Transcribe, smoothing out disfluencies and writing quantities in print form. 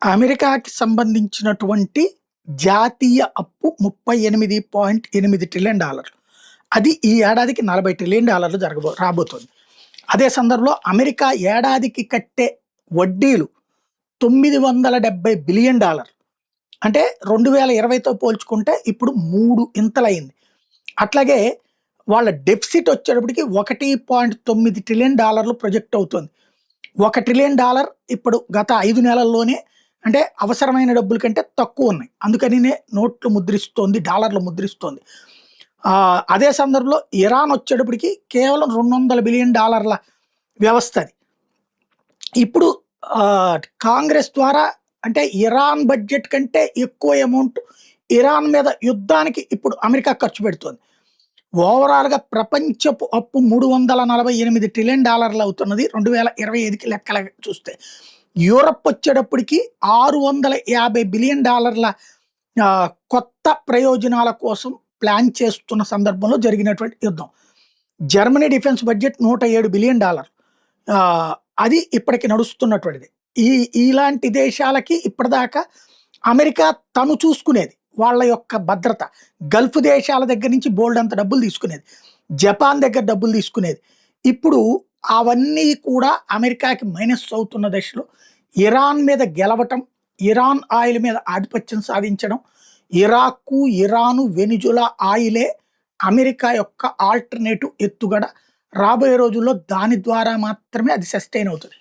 అమెరికాకి సంబంధించినటువంటి జాతీయ అప్పు $38.8 ట్రిలియన్. అది ఈ ఏడాదికి $40 ట్రిలియన్ రాబోతోంది. అదే సందర్భంలో అమెరికా ఏడాదికి కట్టే వడ్డీలు $970 బిలియన్. అంటే 2020తో పోల్చుకుంటే ఇప్పుడు 3 ఇంతలయింది. అట్లాగే వాళ్ళ డెఫిసిట్ వచ్చేటప్పటికి $1.9 ట్రిలియన్ ప్రొజెక్ట్ అవుతుంది. $1 ట్రిలియన్ ఇప్పుడు గత 5 నెలల్లోనే, అంటే అవసరమైన డబ్బుల కంటే తక్కువ ఉన్నాయి. అందుకనినే నోట్లు ముద్రిస్తోంది, డాలర్లు ముద్రిస్తోంది. అదే సందర్భంలో ఇరాన్ వచ్చేటప్పటికి కేవలం $200 బిలియన్ వ్యవస్థ అది. ఇప్పుడు కాంగ్రెస్ ద్వారా, అంటే ఇరాన్ బడ్జెట్ కంటే ఎక్కువ అమౌంట్ ఇరాన్ మీద యుద్ధానికి ఇప్పుడు అమెరికా ఖర్చు పెడుతోంది. ఓవరాల్‌గా ప్రపంచపు అప్పు $348 ట్రిలియన్ అవుతున్నది 2025కి లెక్కలు చూస్తే. యూరప్ వచ్చేటప్పటికి $650 బిలియన్ కొత్త ప్రయోజనాల కోసం ప్లాన్ చేస్తున్న సందర్భంలో జరిగినటువంటి యుద్ధం. Germany defence budget $107 billion. అది ఇప్పటికి నడుస్తున్నటువంటిది. ఇలాంటి దేశాలకి ఇప్పటిదాకా అమెరికా తను చూసుకునేది. వాళ్ళ యొక్క భద్రత. గల్ఫ్ దేశాల దగ్గర నుంచి బోల్డంత డబ్బులు తీసుకునేది. జపాన్ దగ్గర డబ్బులు తీసుకునేది. ఇప్పుడు అవన్నీ కూడా అమెరికాకి మైనస్ అవుతున్న దశలో ఇరాన్ మీద గెలవటం, ఇరాన్ ఆయిల్ మీద ఆధిపత్యం సాధించడం, ఇరాకు, ఇరాను, వెనిజులా ఆయిలే అమెరికా యొక్క ఆల్టర్నేటివ్ ఎత్తుగడ. రాబోయే రోజుల్లో దాని ద్వారా మాత్రమే అది సస్టైన్ అవుతుంది.